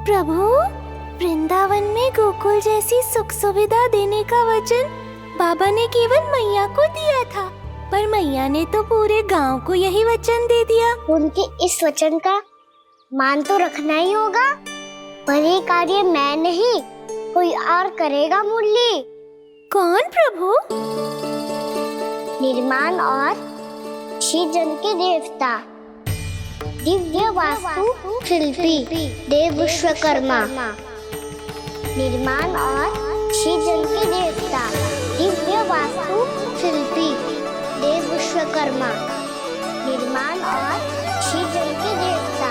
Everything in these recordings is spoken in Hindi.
प्रभु, वृंदावन में गोकुल जैसी सुख सुविधा देने का वचन बाबा ने केवल मैया को दिया था, पर मैया ने तो पूरे गांव को यही वचन दे दिया। उनके इस वचन का मान तो रखना ही होगा, पर ये कार्य मैं नहीं कोई और करेगा। मुरली। कौन प्रभु? निर्माण और सृजन के देवता, दिव्य वास्तु शिल्पी देव विश्वकर्मा। निर्माण और सृजन के देवता, दिव्य वास्तु शिल्पी देव विश्वकर्मा। निर्माण और सृजन के देवता,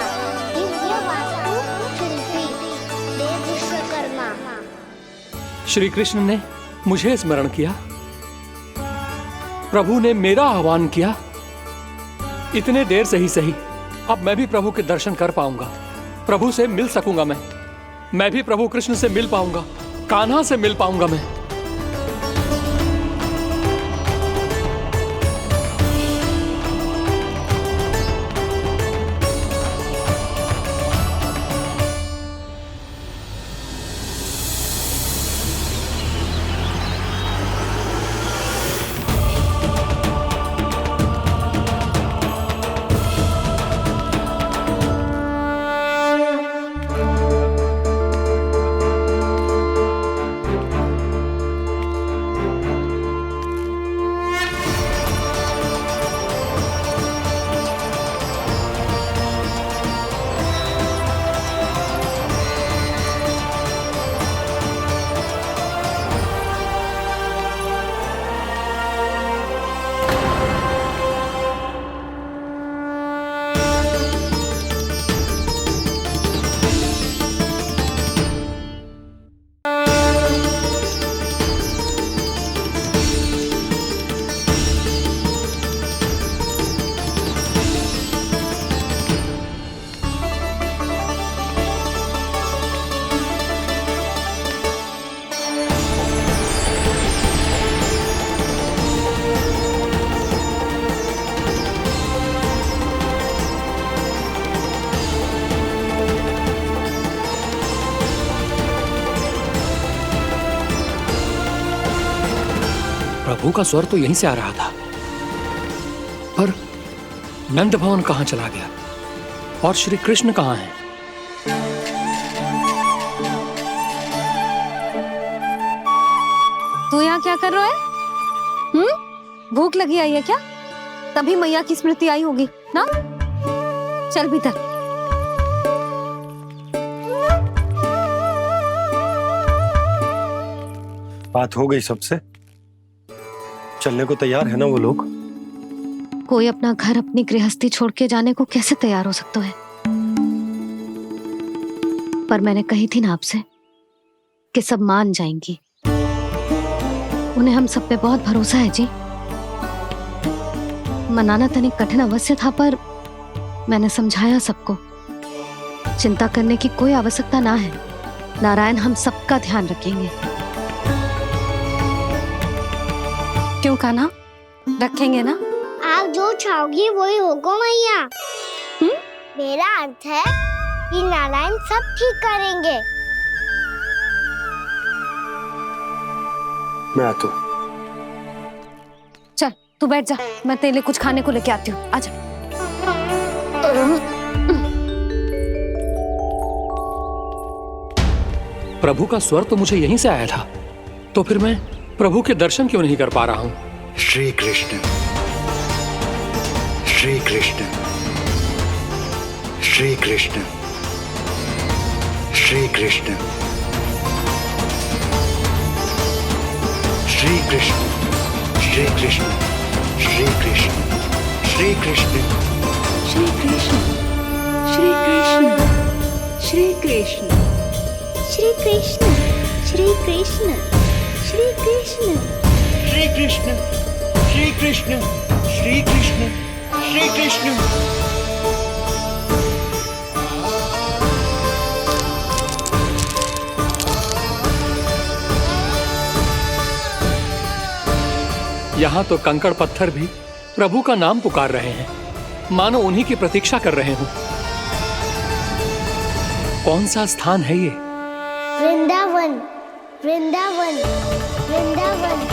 दिव्य वास्तु शिल्पी देव विश्वकर्मा। श्री कृष्ण ने मुझे स्मरण किया, प्रभु ने मेरा आह्वान किया। इतने देर से ही सही, अब मैं भी प्रभु के दर्शन कर पाऊंगा, प्रभु से मिल सकूंगा। मैं भी प्रभु कृष्ण से मिल पाऊंगा, कान्हा से मिल पाऊंगा मैं। प्रभु का स्वर तो यहीं से आ रहा था, पर नंद भवन कहां चला गया और श्री कृष्ण कहां हैं? तू यहाँ क्या कर रहा है? भूख लगी आई है क्या? तभी मैया की स्मृति आई होगी ना? चल भीतर। बात हो गई सबसे? चलने को तैयार है ना वो लोग? कोई अपना घर अपनी गृहस्थी छोड़ के जाने को कैसे तैयार हो सकता है? पर मैंने कही थी ना आपसे कि सब मान जाएंगी। उन्हें हम सब पे बहुत भरोसा है जी। मनाना तनिक कठिन अवश्य था, पर मैंने समझाया सबको। चिंता करने की कोई आवश्यकता ना है, नारायण हम सबका ध्यान रखेंगे। क्यों कान्हा, रखेंगे ना? आप जो चाहोगी वही होगा मैया। मेरा अर्थ है कि नारायण सब ठीक करेंगे। मैं आता हूं। चल तू बैठ जा, मैं तेरे लिए कुछ खाने को लेके आती हूँ। आजा। प्रभु का स्वर तो मुझे यहीं से आया था, तो फिर मैं प्रभु के दर्शन क्यों नहीं कर पा रहा हूं? श्री कृष्ण, श्री कृष्ण, श्री कृष्ण, श्री कृष्ण, श्री कृष्ण, श्री कृष्ण, श्री कृष्ण, श्री कृष्ण, श्री कृष्ण, श्री कृष्ण, श्री कृष्ण, श्री कृष्ण, श्री कृष्ण, श्री कृष्ण, श्री कृष्ण, श्री कृष्ण, श्री कृष्ण, श्री कृष्ण। यहाँ तो कंकड़ पत्थर भी प्रभु का नाम पुकार रहे हैं, मानो उन्हीं की प्रतीक्षा कर रहे हों। कौन सा स्थान है ये? वृंदावन, वृंदावन, वृंदावन।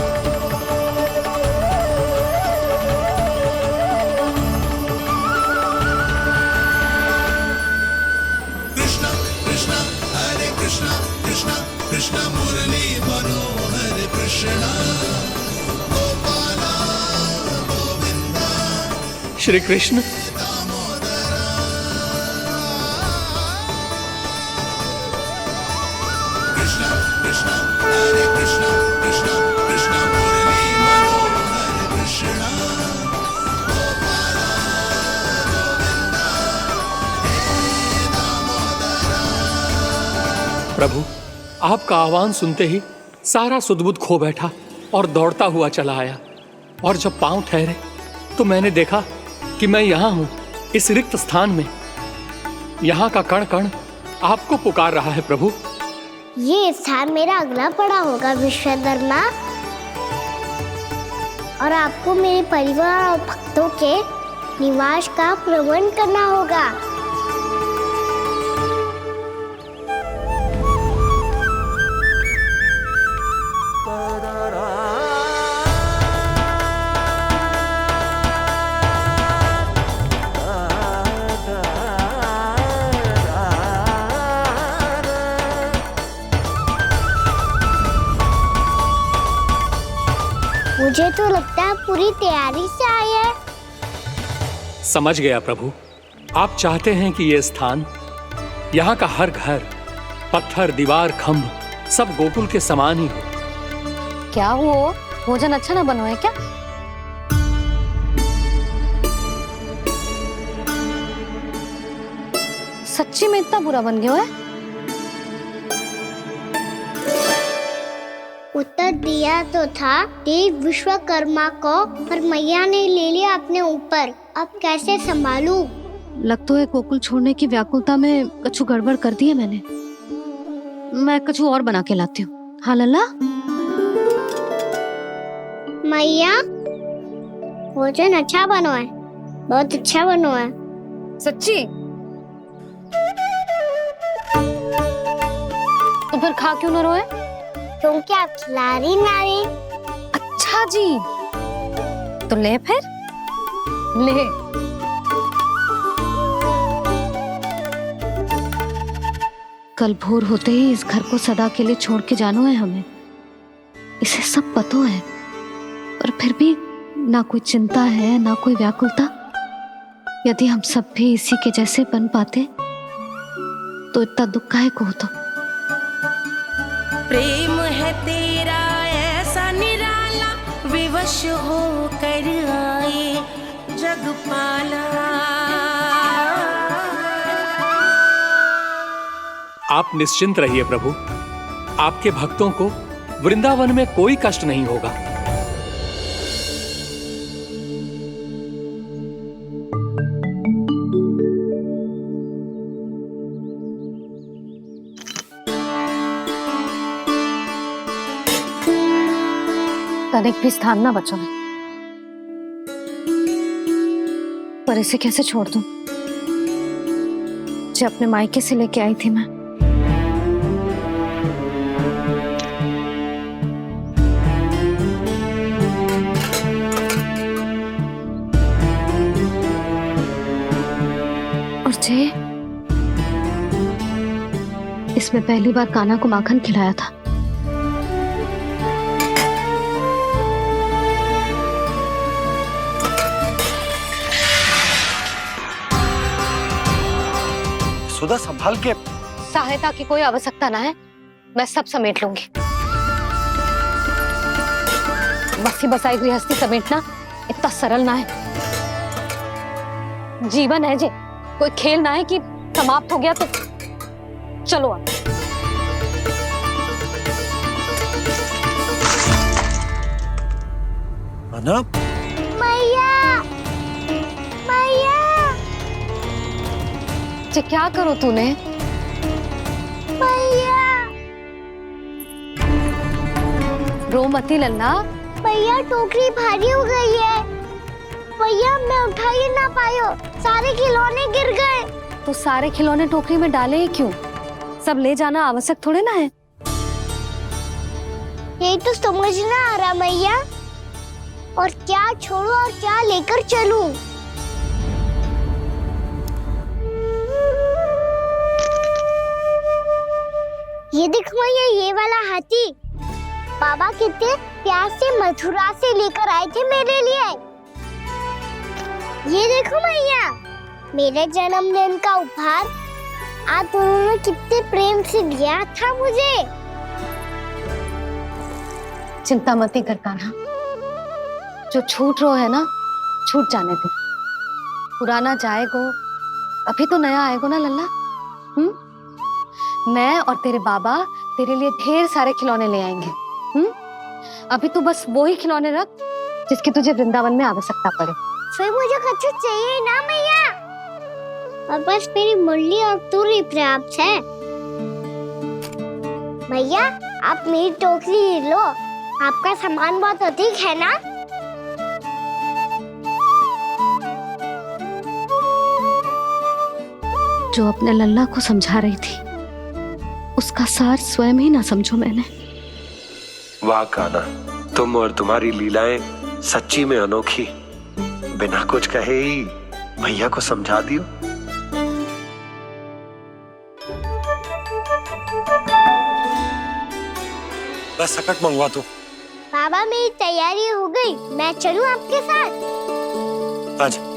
श्री कृष्ण, प्रभु, आपका आह्वान सुनते ही सारा सुध-बुध खो बैठा और दौड़ता हुआ चला आया। और जब पांव ठहरे तो मैंने देखा कि मैं यहाँ हूँ, इस रिक्त स्थान में। यहाँ का कण कण आपको पुकार रहा है प्रभु। ये स्थान मेरा अगला पड़ा होगा विश्वकर्मा, और आपको मेरे परिवार और भक्तों के निवास का प्रबंध करना होगा। मुझे तो लगता है पूरी तैयारी से आए हैं। समझ गया प्रभु, आप चाहते हैं कि ये स्थान, यहाँ का हर घर, पत्थर, दीवार, खंभ सब गोकुल के समान ही हो। क्या वो भोजन अच्छा ना बनो है क्या? सच्ची में इतना बुरा बन गया है? उत्तर दिया तो था देव विश्वकर्मा को, पर मैया ने ले लिया अपने ऊपर। अब कैसे संभालूं? लग तो है गोकुल छोड़ने की व्याकुलता में कछु गड़बड़ कर दी है मैंने। मैं कछु और बना के लाती हूँ। हाँ लल्ला? मैया, भोजन अच्छा बनो है, बहुत अच्छा बनो है। सच्ची? तो फिर खा क्यों न रोए? क्योंकि आप खिला रही नारी। अच्छा जी, तो ले फिर ले। कल भोर होते ही इस घर को सदा के लिए छोड़ के जाना है हमें। इसे सब पता है, पर फिर भी ना कोई चिंता है ना कोई व्याकुलता। यदि हम सब भी इसी के जैसे बन पाते तो इतना दुख काहे को होता। प्रेम है तेरा ऐसा निराला, विवश हो कर आए जगपाला। आप निश्चिंत रहिए प्रभु, आपके भक्तों को वृंदावन में कोई कष्ट नहीं होगा। तनिक भी स्थान ना बचो है, पर इसे कैसे छोड़ दूं जो अपने मायके से लेके आई थी मैं। और जे इसमें पहली बार कान्हा को माखन खिलाया था। सुधा संभाल के। सहायता की कोई आवश्यकता ना है, मैं सब समेट लूंगी। बसी बसाई गृहस्थी समेटना इतना सरल ना है। जीवन है जी, कोई खेल ना है कि समाप्त हो गया तो चलो अब। अना? मैया, मैया, जे क्या करो तूने? मैया, रो मती लल्ला। भैया टोकरी भारी हो गई है। भैया मैं उठा ही ना पायो, सारे खिलौने गिर गए। तो सारे खिलौने टोकरी में डाले ही क्यों? सब ले जाना आवश्यक थोड़े ना है। यही तो समझ ना आ रहा मैया, और क्या छोड़ू और क्या लेकर चलूं? ये देख मैया, ये वाला हाथी बाबा कितने प्यार से मथुरा से लेकर आए थे मेरे लिए। ये देखो मैया, मेरे जन्मदिन का उपहार आप उन्होंने कितने प्रेम से दिया था मुझे। चिंता मत कर कान्हा, जो छूट रो है ना छूट जाने दे। पुराना जाएगो, अभी तो नया आएगो ना लल्ला। मैं और तेरे बाबा तेरे लिए ढेर सारे खिलौने ले आएंगे। अभी तू बस वो ही खिलौने रख जिसकी तुझे वृंदावन में आवश्यकता पड़े। फिर मुझे कुछ चाहिए ना मैया, और बस मेरी मुरली और तूरी पर्याप्त है। भैया आप मेरी टोकरी लो, आपका सामान बहुत अधिक है ना। जो अपने लल्ला को समझा रही थी उसका सार स्वयं ही ना समझो मैंने। वाह कान्हा, तुम और तुम्हारी लीलाएं सच्ची में अनोखी। बिना कुछ कहे ही भैया को समझा दियो। बस सकट मंगवा तू। बाबा मेरी तैयारी हो गई, मैं चलूं आपके साथ? आजा।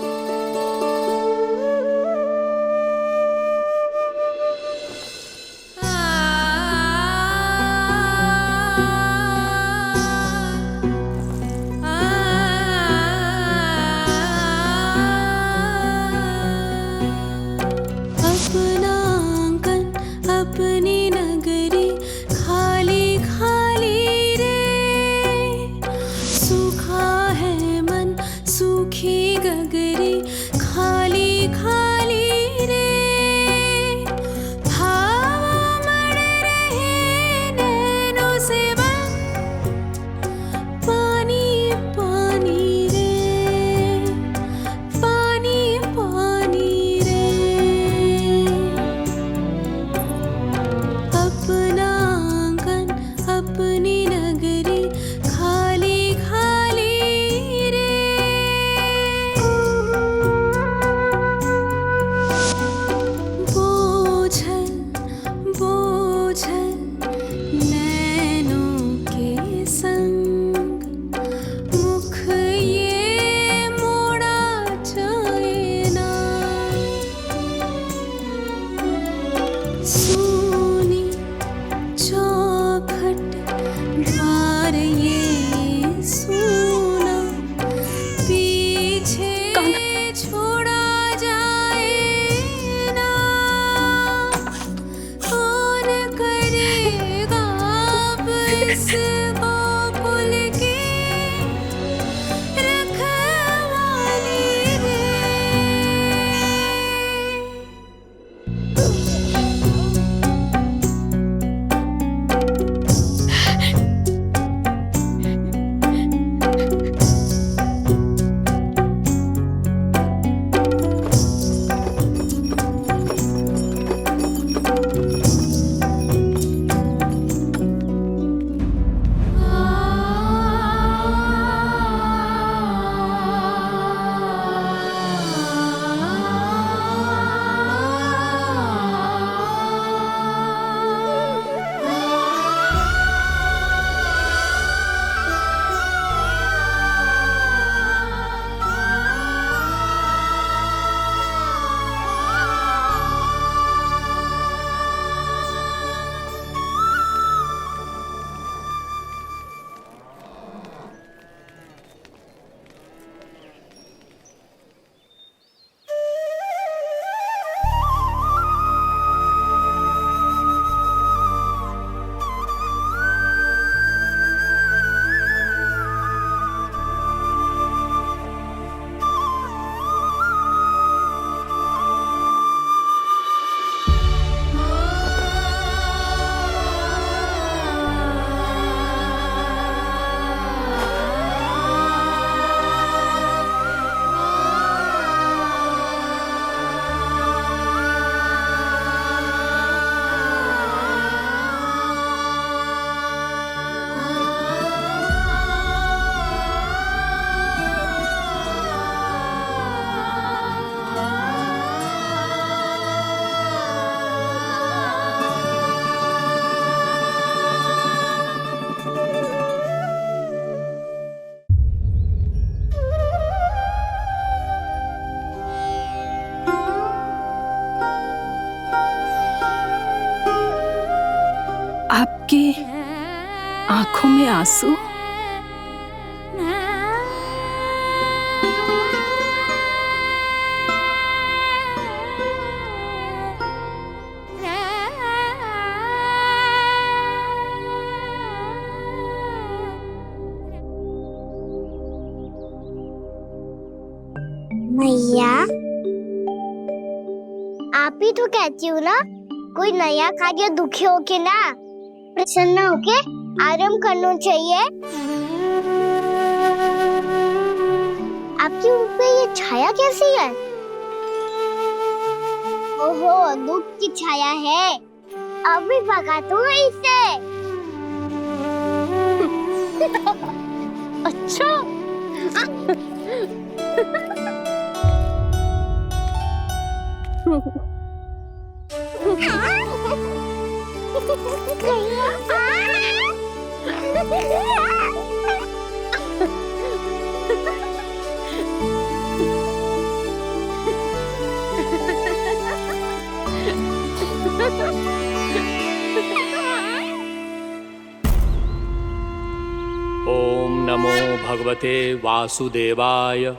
आपकी आंखों में आंसू? मैया, आप ही तो कहती हो ना, कोई नया कार्य दुखी होके ना प्रसन्न होके आराम करना चाहिए। आपकी मुंह पे ये छाया कैसी है? ओहो, दुख की छाया है। अभी भगा दूं इसे। अच्छा। ओम नमो भगवते वासुदेवाय।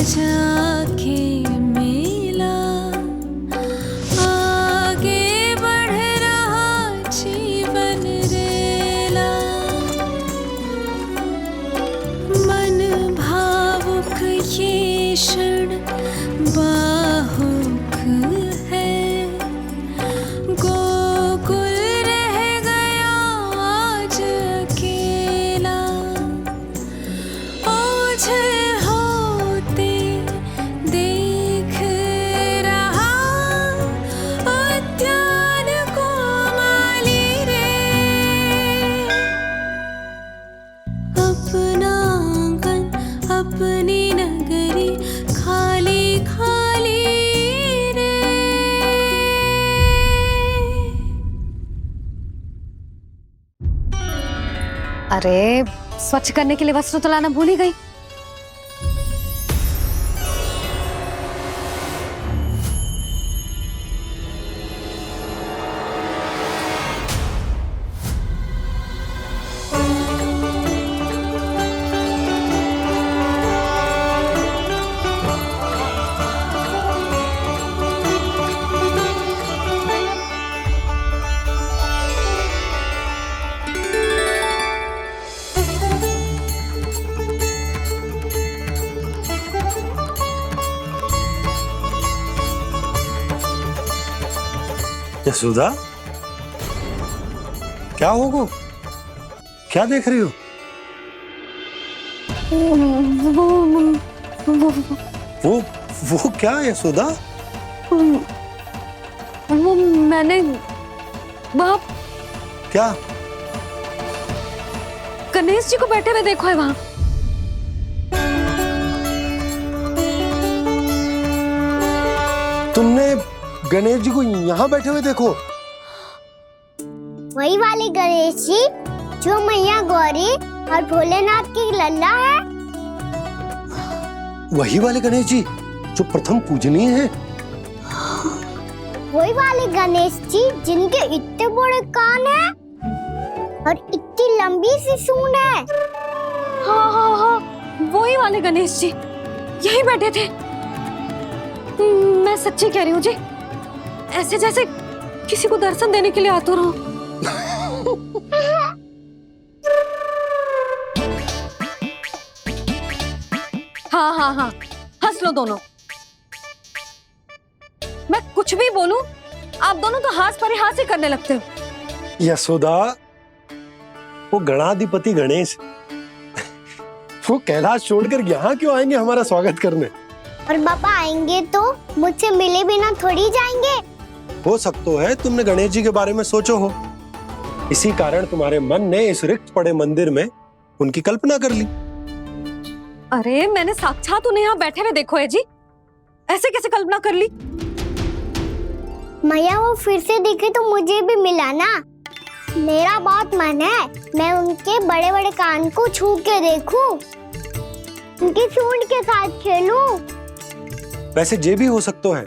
आज आके मिला, आगे बढ़ रहा जीवन रेला। मन भावुक ये क्षण बाहुक है, गोकुल रह गया आज अकेला। ओझल होते देख रहा उद्यान को माली रे। अपना आंगन अपनी नगरी खाली खाली रे। अरे स्वच्छ करने के लिए वस्त्र तो लाना भूल ही गई। यशोदा, क्या होगा? क्या देख रही हो? वो क्या यशोदा? वो मैंने बाप क्या? गणेश जी को बैठे हुए देखो है वहां। तुमने गणेश जी को यहाँ बैठे हुए देखो? वही वाले गणेश जी जो मैया गौरी और भोलेनाथ की लल्ला है। वही वाले गणेश जी जो प्रथम पूजनीय हैं। वही वाले गणेश जी जिनके इतने बड़े कान हैं और इतनी लंबी सी सूंड है। हाँ हाँ हाँ, वही वाले गणेश जी यही बैठे थे। मैं सच्ची कह रही हूँ जी, ऐसे जैसे किसी को दर्शन देने के लिए आतुर हो। हाँ हाँ हाँ, हंस लो दोनों। मैं कुछ भी बोलूं, आप दोनों तो हाथ पर हाथ ही करने लगते हो। यशोदा, वो गणाधिपति गणेश वो कैलाश छोड़कर यहाँ क्यों आएंगे हमारा स्वागत करने? और पापा आएंगे तो मुझसे मिले बिना थोड़ी जाएंगे। हो सकता है तुमने गणेश जी के बारे में सोचो हो, इसी कारण तुम्हारे मन ने इस रिक्त पड़े मंदिर में उनकी कल्पना कर ली। अरे मैंने साक्षात उन्हें यहाँ बैठे हुए देखो है जी, ऐसे कैसे कल्पना कर ली? मैया वो फिर से दिखे तो मुझे भी मिला ना। मेरा बहुत मन है मैं उनके बड़े बड़े कान को छू के देखूं, उनकी सूंड के साथ खेलूं। वैसे ये भी हो सकता है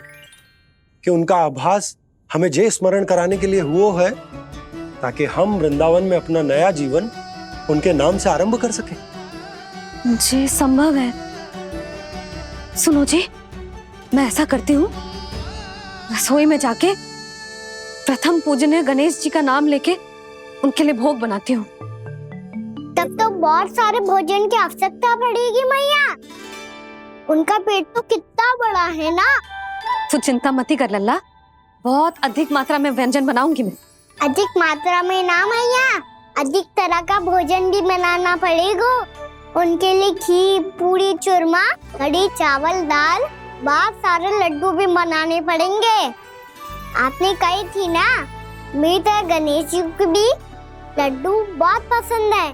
कि उनका आभास हमें जे स्मरण कराने के लिए हुआ है ताकि हम वृंदावन में अपना नया जीवन उनके नाम से आरंभ कर सके। जी संभव है। सुनो जी, मैं ऐसा करती हूँ, रसोई में जाके प्रथम पूजनीय गणेश जी का नाम लेके उनके लिए भोग बनाती हूँ। तब तो बहुत सारे भोजन की आवश्यकता पड़ेगी मैया। उनका पेट तो कितना बड़ा है ना। तू चिंता मत कर लल्ला, बहुत अधिक मात्रा में व्यंजन बनाऊंगी मैं। अधिक मात्रा में ना मैया, अधिक तरह का भोजन भी बनाना पड़ेगा। उनके लिए खीर, पूरी, चूरमा, कढ़ी, चावल, दाल, बहुत सारे लड्डू भी बनाने पड़ेंगे। आपने कही थी ना, मेरी तरह गणेश जी को भी लड्डू बहुत पसंद है।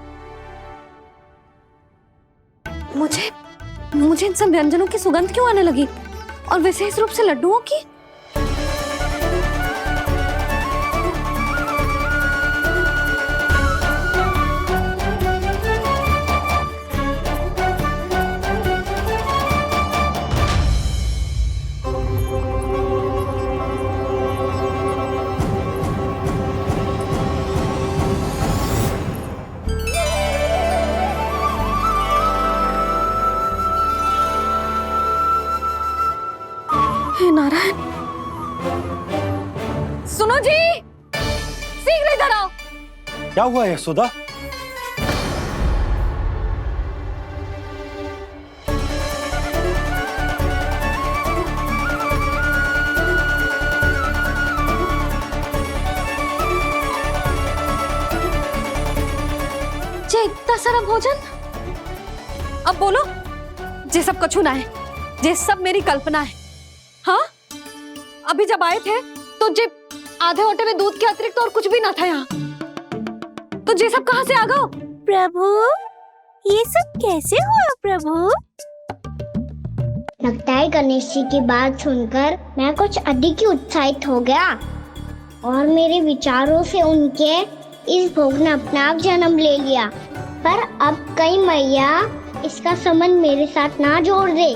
मुझे इन सब व्यंजनों की सुगंध क्यों आने लगी, और विशेष रूप से लड्डुओं की? नारायण, सुनो जी, शीघ्र इधर आओ। क्या हुआ यशोदा? जे इतना सारा भोजन, अब बोलो, जे सब कछु ना है, जे सब मेरी कल्पना है। हाँ, अभी जब आए थे तो जे आधे ओटे में दूध के अतिरिक्त और कुछ भी ना था यहाँ, तो जे सब कहाँ से आ गए? प्रभु, ये सब कैसे हुआ प्रभु? लगता है गणेश जी की बात सुनकर मैं कुछ अधिक ही उत्साहित हो गया और मेरे विचारों से उनके इस भोग ने अपना आप जन्म ले लिया। पर अब कहीं मैया इसका संबंध मेरे साथ ना जोड़ दे।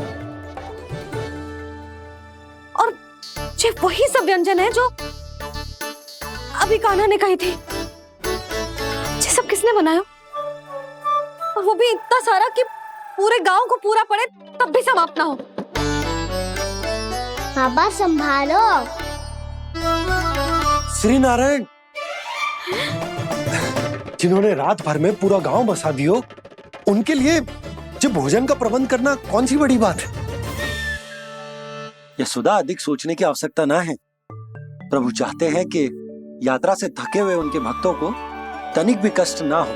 और जे वही सब व्यंजन है जो अभी कान्हा ने कही थी, ये सब किसने बनाया? और वो भी इतना सारा कि पूरे गांव को पूरा पड़े तब भी समाप्त ना हो। बाबा संभालो। श्री नारायण, जिन्होंने रात भर में पूरा गांव बसा दियो, उनके लिए जो भोजन का प्रबंध करना कौन सी बड़ी बात है? यशोदा, अधिक सोचने की आवश्यकता ना है। प्रभु चाहते हैं कि यात्रा से थके हुए उनके भक्तों को तनिक भी कष्ट ना हो,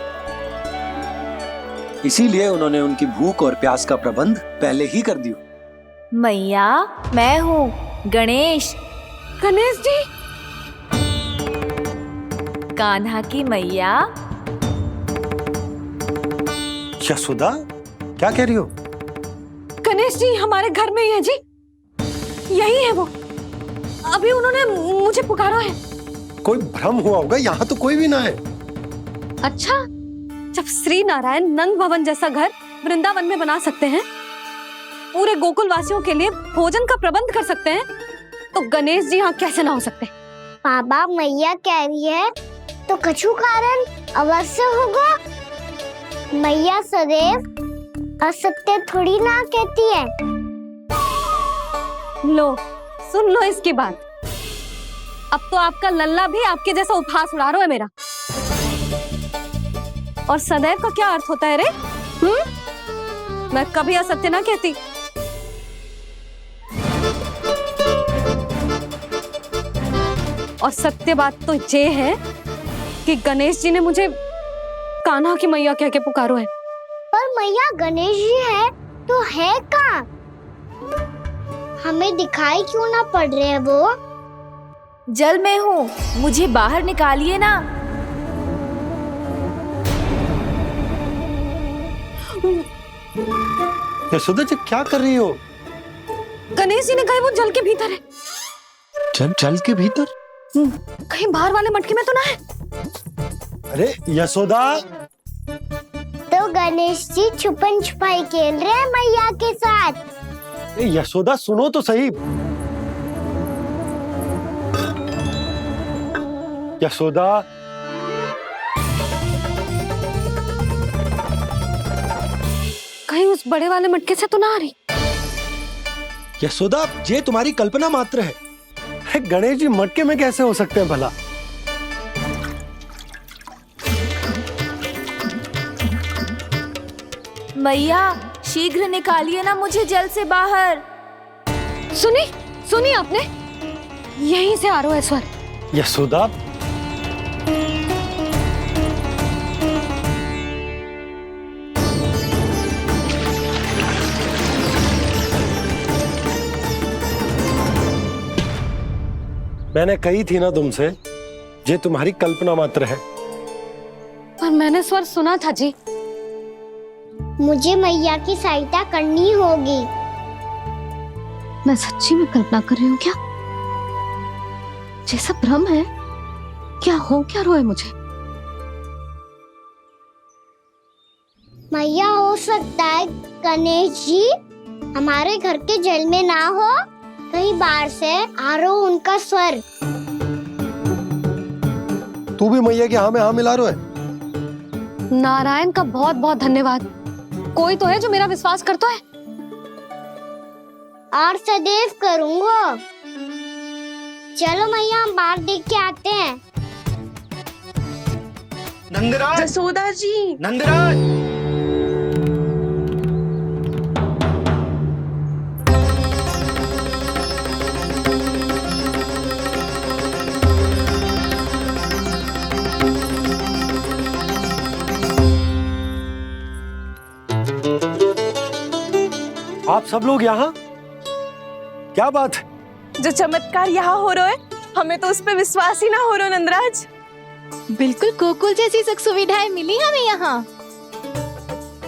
इसीलिए उन्होंने उनकी भूख और प्यास का प्रबंध पहले ही कर दिया। मैया, मैं हूँ गणेश। गणेश जी, कान्हा की मैया। यशोदा, क्या कह रही हो? गणेश जी हमारे घर में ही है जी, यही है वो। अभी उन्होंने मुझे पुकारा है। कोई भ्रम हुआ होगा, यहाँ तो कोई भी ना है। अच्छा, जब श्री नारायण नंद भवन जैसा घर वृंदावन में बना सकते हैं, पूरे गोकुल वासियों के लिए भोजन का प्रबंध कर सकते हैं, तो गणेश जी यहाँ कैसे ना हो सकते? बाबा, मैया कह रही है तो कछु कारण अवश्य होगा। मैया सदैव असत्य थोड़ी ना कहती है। लो, सुन लो इसकी बात। अब तो आपका लल्ला भी आपके जैसा उपहास उड़ा रहा है मेरा। और सदैव का क्या अर्थ होता है रे? मैं कभी असत्य ना कहती। और सत्य बात तो ये है कि गणेश जी ने मुझे कान्हा की मैया कह के पुकारो है। पर मैया गणेश जी है तो है कहाँ? हमें दिखाई क्यों ना पड़ रहे हैं वो? जल में हूँ, मुझे बाहर निकालिए ना। यशोदा जी, क्या कर रही हो? गणेश जी ने कहा वो जल के भीतर है। जल के भीतर? कहीं बाहर वाले मटके में तो ना है? अरे यशोदा! तो गणेश जी छुपन छुपाई खेल रहे हैं मैया के साथ। यशोदा, सुनो तो सही। यशोदा, कहीं उस बड़े वाले मटके से तो ना आ रही? यशोदा, ये तुम्हारी कल्पना मात्र है। गणेश जी मटके में कैसे हो सकते हैं भला? मैया, शीघ्र निकालिए ना मुझे जल से बाहर। सुनी आपने? यहीं से आ रहा है स्वर। यशोदा, मैंने कही थी ना तुमसे, ये तुम्हारी कल्पना मात्र है। पर मैंने स्वर सुना था जी। मुझे मैया की सहायता करनी होगी। मैं सच्ची में कल्पना कर रही हूँ क्या? ये सब भ्रम है क्या? हो क्या रहा है मुझे? मैया, हो सकता है गणेश जी हमारे घर के जल में ना हो, कहीं बाहर से आ रहा हो उनका स्वर। तू भी मैया के हाँ में हाँ मिला रहा है। नारायण का बहुत बहुत धन्यवाद। कोई तो है जो मेरा विश्वास करता है। और सदैव करूंगा। चलो मैया हम बाहर देख के आते हैं। नंदराज, जसोदा जी, नंदराज। आप सब लोग यहाँ? क्या बात है? जो चमत्कार यहाँ हो रहा है हमें तो उस पे विश्वास ही ना हो रहा नंदराज। बिल्कुल गोकुल जैसी सुख सुविधाएं मिली हमें यहाँ।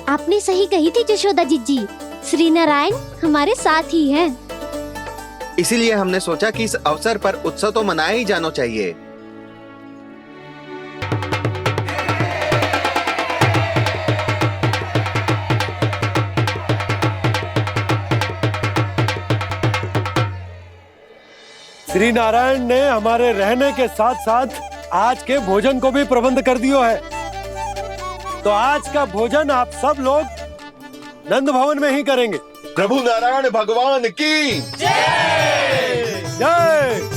आपने सही कही थी जशोदा जीजी, श्री नारायण हमारे साथ ही हैं। इसीलिए हमने सोचा कि इस अवसर पर उत्सव तो मनाया ही जाना चाहिए। श्री नारायण ने हमारे रहने के साथ साथ आज के भोजन को भी प्रबंध कर दियो है। तो आज का भोजन आप सब लोग नंद भवन में ही करेंगे। प्रभु नारायण भगवान की जय जय।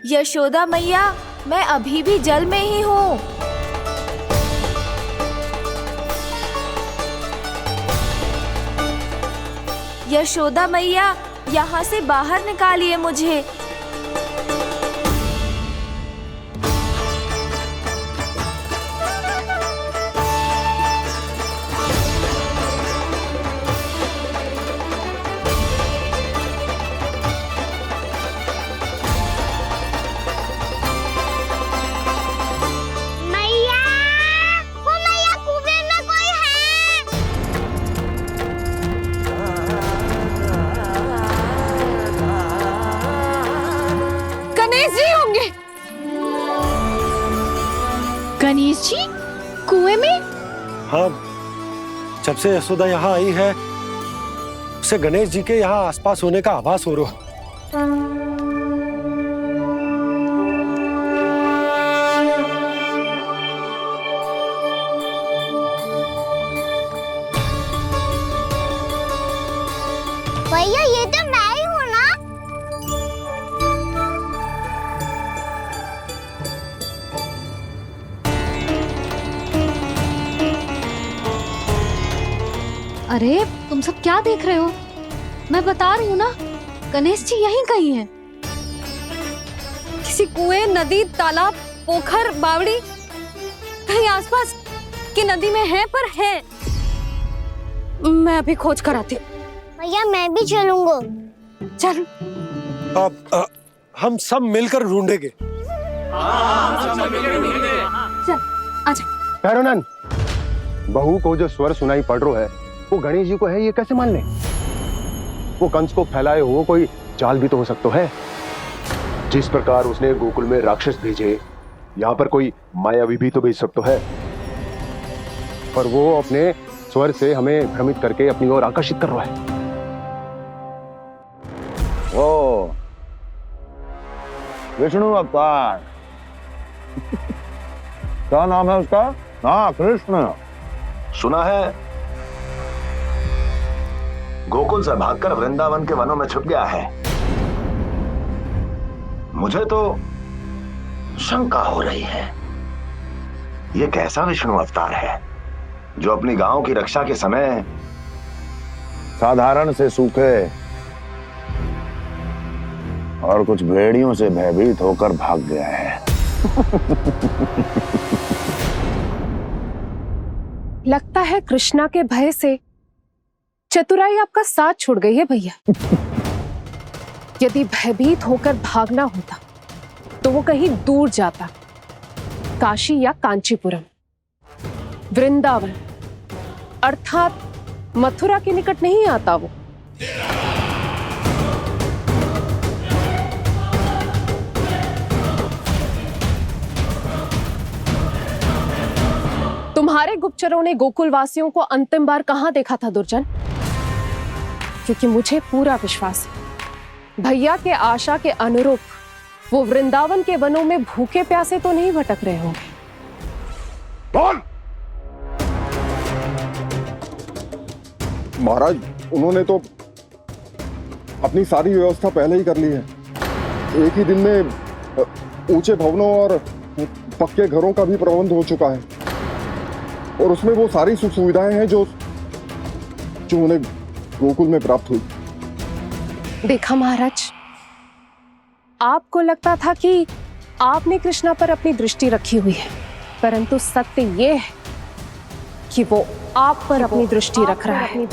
यशोदा मैया, मैं अभी भी जल में ही हूँ। यशोदा मैया, यहाँ से बाहर निकालिए मुझे। गणेश जी कुएं में? हाँ, जब से यशोदा यहाँ आई है उसे गणेश जी के यहाँ आसपास होने का आभास हो रहा। भैया ये तो मैं ही हूँ ना? अरे तुम सब क्या देख रहे हो? मैं बता रही हूँ ना, गणेश जी यहीं कहीं हैं। किसी कुएं, नदी, तालाब, पोखर, बावड़ी कहीं आसपास की नदी में है, पर है। मैं अभी खोज कर आती हूँ। भैया मैं भी चलूंगा। चल। अब हम सब मिलकर ढूंढेंगे। चल आजा। पैरोनन, बहू को जो स्वर सुनाई पड़ रहा है वो गणेश जी को है, ये कैसे मान ले? वो कंस को फैलाए हुए कोई चाल भी तो हो सकता है। जिस प्रकार उसने गोकुल में राक्षस भेजे, यहाँ पर कोई मायावी भी तो भेज सकता है। पर वो अपने स्वर से हमें भ्रमित करके अपनी ओर आकर्षित कर रहा है। ओ विष्णु अवतार। क्या नाम है उसका? हाँ, कृष्ण। सुना है गोकुल से भागकर वृंदावन के वनों में छुप गया है। मुझे तो शंका हो रही है, ये कैसा विष्णु अवतार है जो अपनी गांव की रक्षा के समय साधारण से सूखे और कुछ भेड़ियों से भयभीत होकर भाग गया है। लगता है कृष्णा के भय से चतुराई आपका साथ छोड़ गई है भैया। यदि भयभीत होकर भागना होता तो वो कहीं दूर जाता, काशी या कांचीपुरम। वृंदावन अर्थात मथुरा के निकट नहीं आता वो। तुम्हारे गुप्तचरों ने गोकुल वासियों को अंतिम बार कहां देखा था दुर्जन? क्योंकि मुझे पूरा विश्वास है भैया के आशा के अनुरूप वो वृंदावन के वनों में भूखे प्यासे तो नहीं भटक रहे होंगे। बोल! महाराज, उन्होंने तो अपनी सारी व्यवस्था पहले ही कर ली है। एक ही दिन में ऊंचे भवनों और पक्के घरों का भी प्रबंध हो चुका है और उसमें वो सारी सुख सुविधाएं हैं जो उन्हें गोकुल में प्राप्त हुई। देखा महाराज, आपको लगता था कि आपने कृष्णा पर अपनी दृष्टि रखी हुई है, परंतु सत्य ये है कि वो आप पर अपनी दृष्टि रख रहा है।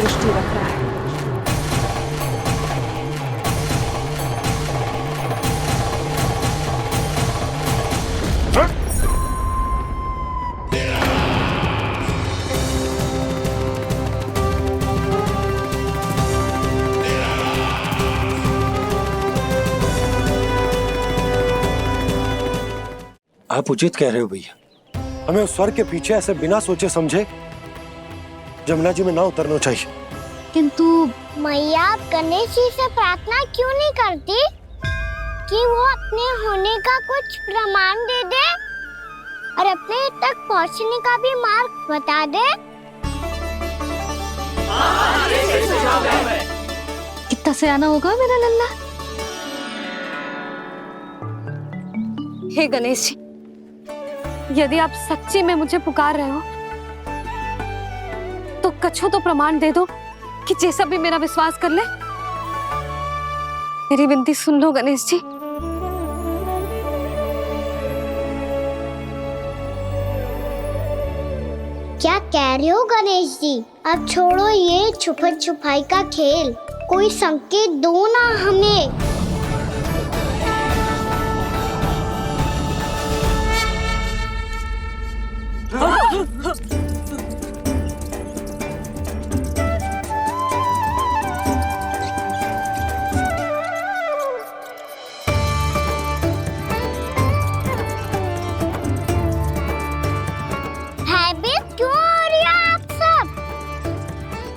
आप उचित कह रहे हो भैया, हमें उस स्वर्ग के पीछे ऐसे बिना सोचे समझे जमुना जी में ना उतरना चाहिए। किंतु मैया, आप गणेश जी से प्रार्थना क्यों नहीं करती कि वो अपने होने का कुछ प्रमाण दे दे और अपने तक पहुंचने का भी मार्ग बता दे? कितना सयाना होगा मेरा लल्ला। हे गणेश जी, यदि आप सच्ची में मुझे पुकार रहे हो तो कछु तो प्रमाण दे दो कि जैसा भी मेरा विश्वास कर ले। मेरी विनती सुन लो गणेश जी। क्या कह रहे हो गणेश जी? अब छोड़ो ये छुपन छुपाई का खेल, कोई संकेत दो ना हमें। भयभीत क्यों हो रही हो आप सब?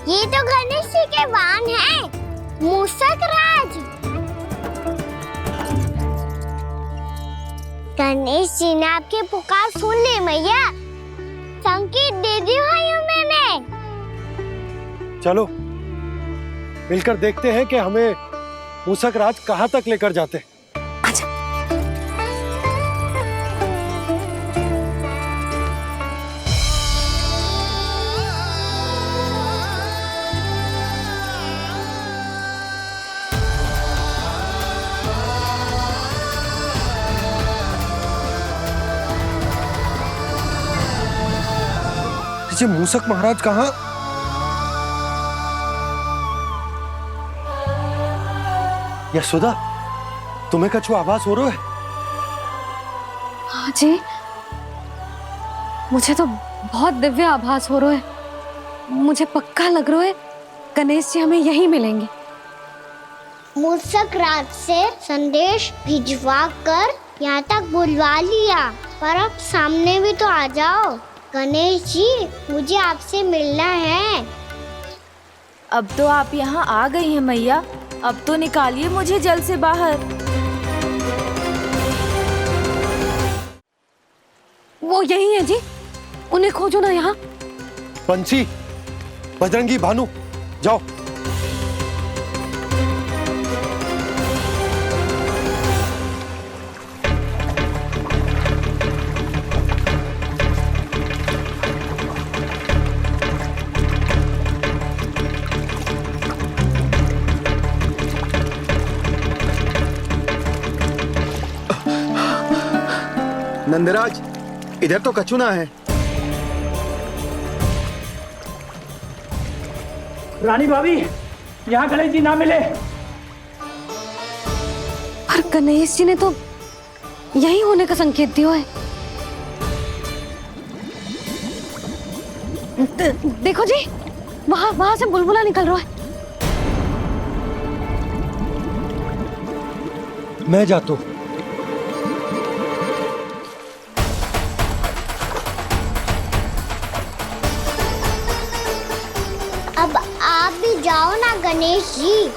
ये तो गणेश जी के वाहन हैं, मूषक राज। गणेश जी ने आपकी पुकार सुन ली मैया, संकेत दे दी भाइयों मैंने। चलो मिलकर देखते हैं कि हमें मूषक राज कहाँ तक लेकर जाते हैं। ये मूषक महाराज कहाँ? यशोदा, तुम्हें कछु आभास हो रहा है? हाँ जी, मुझे तो बहुत दिव्य आभास हो रहा है। मुझे पक्का लग रहा है गणेश जी हमें यहीं मिलेंगे। मूषक राज से संदेश भिजवा कर यहाँ तक बुलवा लिया, पर अब सामने भी तो आ जाओ। गणेश जी, मुझे आपसे मिलना है। अब तो आप यहाँ आ गई हैं मैया, अब तो निकालिए मुझे जल से बाहर। वो यही है जी, उन्हें खोजो ना यहाँ। पंछी, बजरंगी, भानु, जाओ। नंदराज, इधर तो कछुना है। रानी भाभी, यहाँ गणेश जी ना मिले। पर गणेश जी ने तो यही होने का संकेत दिया है। देखो जी, वहाँ वहाँ से बुलबुला निकल रहा है। मैं जाता हूँ। अब आप भी जाओ ना गणेश जी।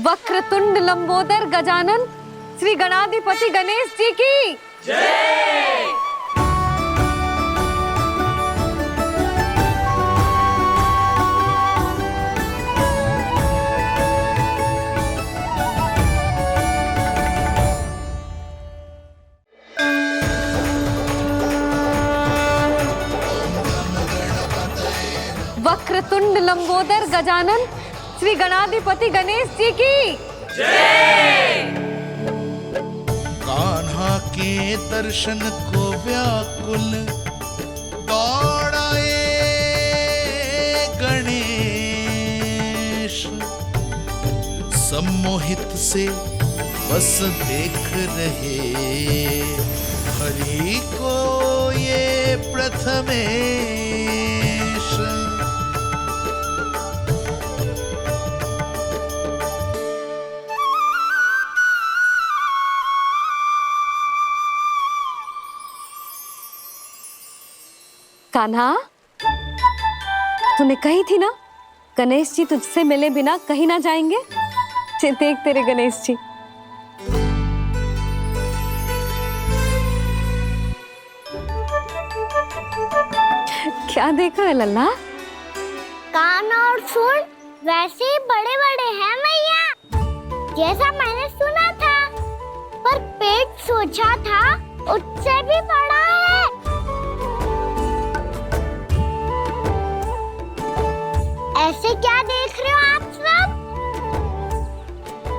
वक्रतुंड लंबोदर गजानन श्री गणाधिपति गणेश जी की जय। वक्रतुंड लंबोदर गजानन श्री गणाधिपति गणेश जी की जय। कान्हा के दर्शन को व्याकुल दौड़ाए गणेश, सम्मोहित से बस देख रहे हरि को ये प्रथमेश। कान्हा, तूने कही थी ना गणेश जी तुझसे मिले बिना कहीं ना जाएंगे। देख तेरे गणेश जी। क्या देख रहा है लल्ला? कान और सुन वैसे ही बड़े बड़े हैं मैया, जैसा मैंने सुना था, पर पेट सोचा था उससे भी बड़ा है। ऐसे क्या देख रहे हो आप सब?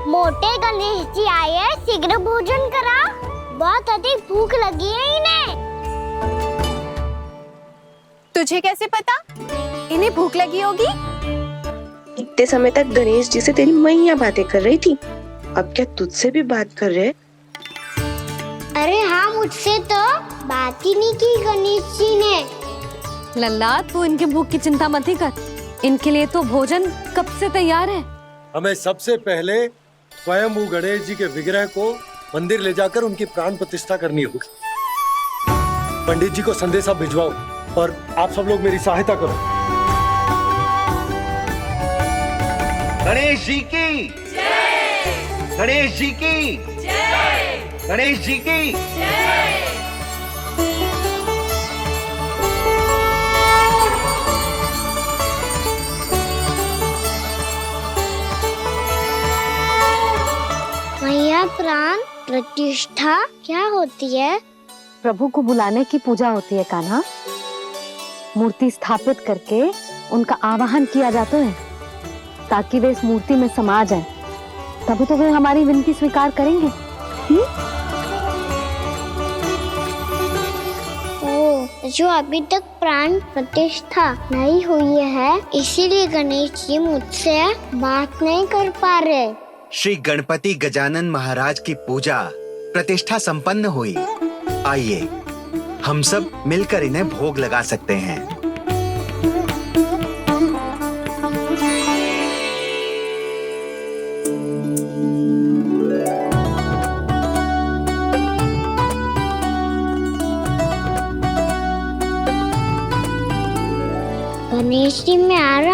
मोटे गणेश जी आए हैं, शीघ्र भोजन करा, बहुत अधिक भूख लगी है इन्हें। तुझे कैसे पता इन्हें भूख लगी होगी? इतने समय तक गणेश जी से तेरी मैया बातें कर रही थी, अब क्या तुझसे भी बात कर रहे? अरे हाँ, मुझसे तो बात ही नहीं की गणेश जी ने। लल्ला, तू इनके भूख की चिंता मत ही कर, इनके लिए तो भोजन कब से तैयार है। हमें सबसे पहले स्वयं गणेश जी के विग्रह को मंदिर ले जाकर उनकी प्राण प्रतिष्ठा करनी होगी। पंडित जी को संदेशा भिजवाओ और आप सब लोग मेरी सहायता करो। गणेश जी की जय। गणेश जी की जय। गणेश जी की जय। मैया, प्राण प्रतिष्ठा क्या होती है? प्रभु को बुलाने की पूजा होती है कान्हा। मूर्ति स्थापित करके उनका आवाहन किया जाता है ताकि वे इस मूर्ति में समा जाएं। तभी तो वे हमारी विनती स्वीकार करेंगे। ओ, जो अभी तक प्राण प्रतिष्ठा नहीं हुई है, इसीलिए गणेश जी मुझसे बात नहीं कर पा रहे। श्री गणपति गजानन महाराज की पूजा प्रतिष्ठा संपन्न हुई। आइए हम सब मिलकर इन्हें भोग लगा सकते हैं।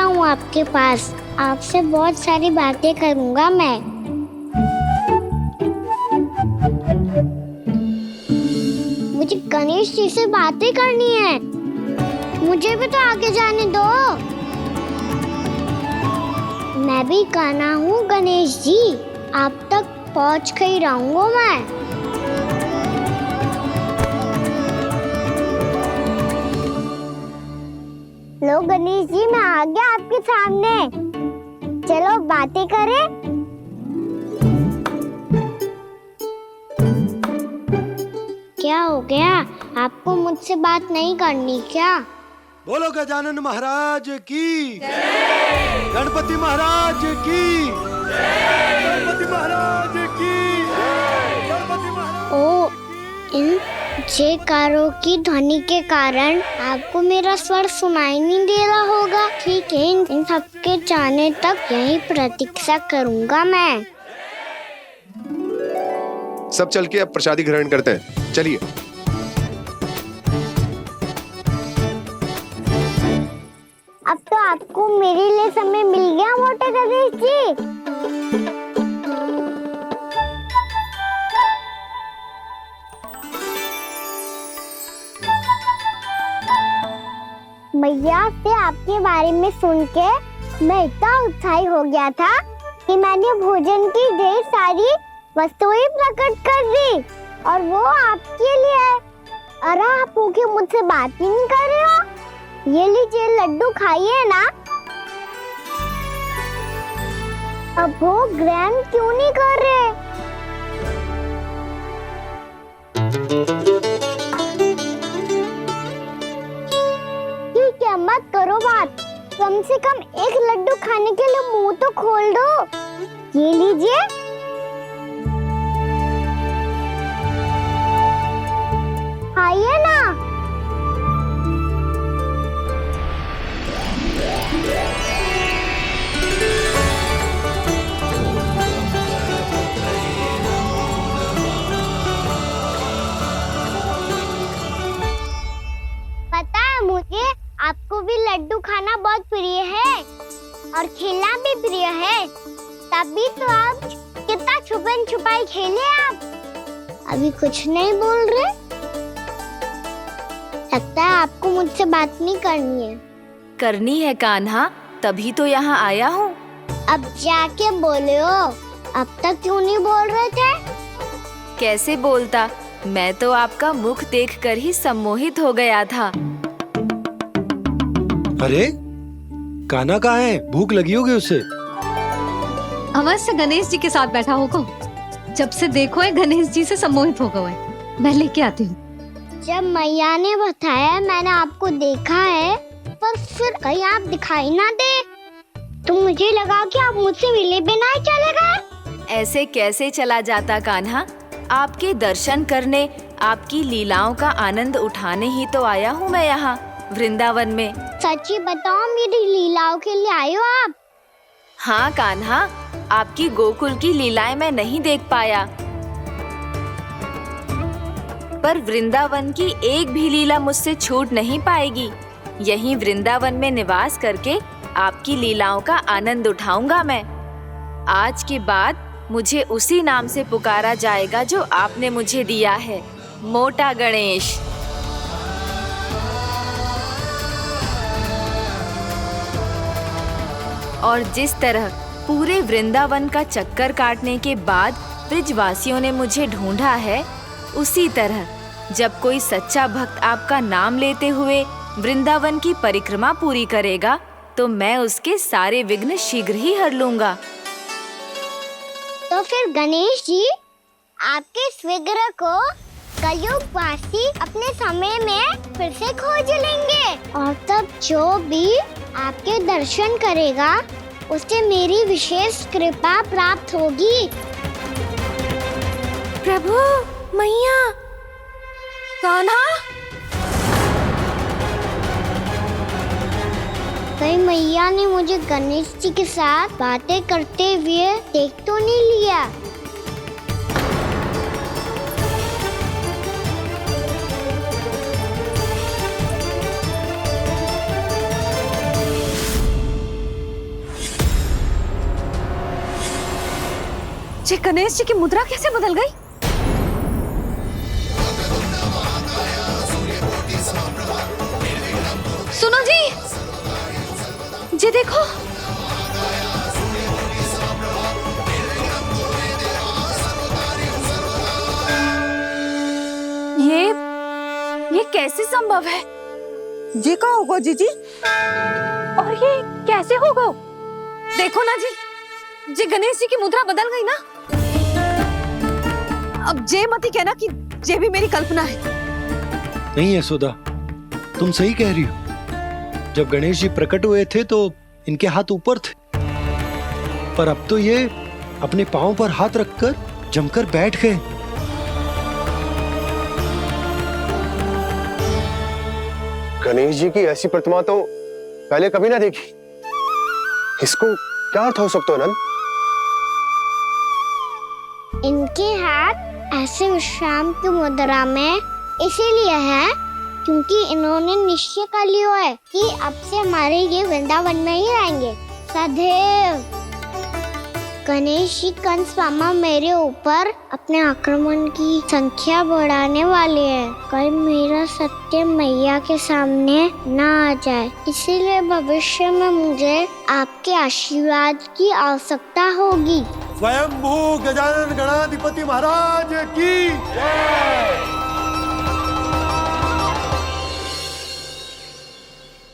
हूँ आपके पास। आपसे बहुत सारी बातें करूँगा मैं। मुझे गणेश जी से बातें करनी है। मुझे भी तो आगे जाने दो। मैं भी कान्हा हूँ गणेश जी, आप तक पहुँच कर ही रहूंगा मैं। लो गणेश जी, मैं आ गया आपके सामने। चलो बातें करें। क्या हो गया? आपको मुझसे बात नहीं करनी क्या? बोलो गजानन महाराज की, गणपति महाराज की, गणपति महाराज की, गणपति महाराज। ओ, इन जयकारों की ध्वनि के कारण आपको मेरा स्वर सुनाई नहीं दे रहा होगा। ठीक है, इन सबके जाने तक यही प्रतीक्षा करूंगा मैं। सब चल के अब प्रसादी ग्रहण करते हैं, चलिए। अब तो आपको मेरे लिए समय मिल गया मोटे गणेश जी। मैया से आपके बारे में सुन के मैं इतना उत्साही हो गया था कि मैंने भोजन की ढेर सारी वस्तुएं प्रकट कर दी, और वो आपके लिए। अरे आप भूखे मुझसे बात ही नहीं कर रहे हो। ये लीजिए लड्डू, खाइए ना। अब भोग ग्रहण क्यों नहीं कर रहे? ठीक है, मत करो बात। कम से कम एक लड्डू खाने के लिए मुंह तो खोल दो। ये लीजिए। खाइए ना। पता है मुझे, आपको भी लड्डू खाना बहुत प्रिय है और खेलना भी प्रिय है। तभी तो आप कितना छुपन छुपाई खेले। आप अभी कुछ नहीं बोल रहे। लगता है आपको मुझसे बात नहीं करनी है। करनी है कान्हा, तभी तो यहाँ आया हूँ। अब जाके बोलो। अब तक क्यों नहीं बोल रहे थे? कैसे बोलता, मैं तो आपका मुख देखकर ही सम्मोहित हो गया था। अरे कान्हा कहाँ है? भूख लगी होगी उसे। अवश्य गणेश जी के साथ बैठा होगा। जब से देखो है गणेश जी से सम्मोहित हो गए। मैं लेके आती हूँ। जब मैया ने बताया मैंने आपको देखा है, पर फिर कहीं आप दिखाई ना दे, तो मुझे लगा कि आप मुझसे मिले बिना ही चले गए। ऐसे कैसे चला जाता कान्हा? आपके दर्शन करने, आपकी लीलाओं का आनंद उठाने ही तो आया हूँ मैं यहाँ वृंदावन में। सच्ची बताओ, मेरी लीलाओं के लिए आए हो आप? हाँ कान्हा, आपकी गोकुल की लीलाएं मैं नहीं देख पाया, पर वृंदावन की एक भी लीला मुझसे छूट नहीं पाएगी। यहीं वृंदावन में निवास करके आपकी लीलाओं का आनंद उठाऊंगा मैं। आज के बाद मुझे उसी नाम से पुकारा जाएगा जो आपने मुझे दिया है, मोटा गणेश। और जिस तरह पूरे वृंदावन का चक्कर काटने के बाद ब्रिजवासियों ने मुझे ढूंढा है, उसी तरह जब कोई सच्चा भक्त आपका नाम लेते हुए वृंदावन की परिक्रमा पूरी करेगा, तो मैं उसके सारे विघ्न शीघ्र ही हर लूंगा। तो फिर गणेश जी, आपके इस विग्रह को कलयुगवासी अपने समय में फिर से खोज लेंगे, और तब जो भी आपके दर्शन करेगा उसे मेरी विशेष कृपा प्राप्त होगी। प्रभु, मैया, कान्हा, कहीं मैया ने मुझे गणेश जी के साथ बातें करते हुए देख तो नहीं लिया? जी गणेश जी की मुद्रा कैसे बदल गई? सुनो जी, जी देखो। ये कैसे संभव है? जी का होगा जीजी? और ये कैसे होगा? देखो ना जी गणेश जी की मुद्रा बदल गई ना। अब जे मती कहना कि ये भी मेरी कल्पना है। नहीं यशोदा, तुम सही कह रही हो। जब गणेश जी प्रकट हुए थे तो इनके हाथ ऊपर थे, पर अब तो ये अपने पांव पर हाथ रखकर जमकर बैठ गए। गणेश जी की ऐसी प्रतिमा तो पहले कभी ना देखी। इसको क्या अर्थ हो सकता है नंद? इनके हाथ ऐसे विश्राम की मुद्रा में इसीलिए है क्योंकि इन्होंने निश्चय कर लिया है कि अब से हमारे ये वृंदावन में ही रहेंगे सदैव। गणेश जी कंस मामा मेरे ऊपर अपने आक्रमण की संख्या बढ़ाने वाले हैं। कल मेरा सत्य मैया के सामने ना आ जाए, इसीलिए भविष्य में मुझे आपके आशीर्वाद की आवश्यकता होगी। स्वयंभू गजानन गणाधिपति महाराज की जय।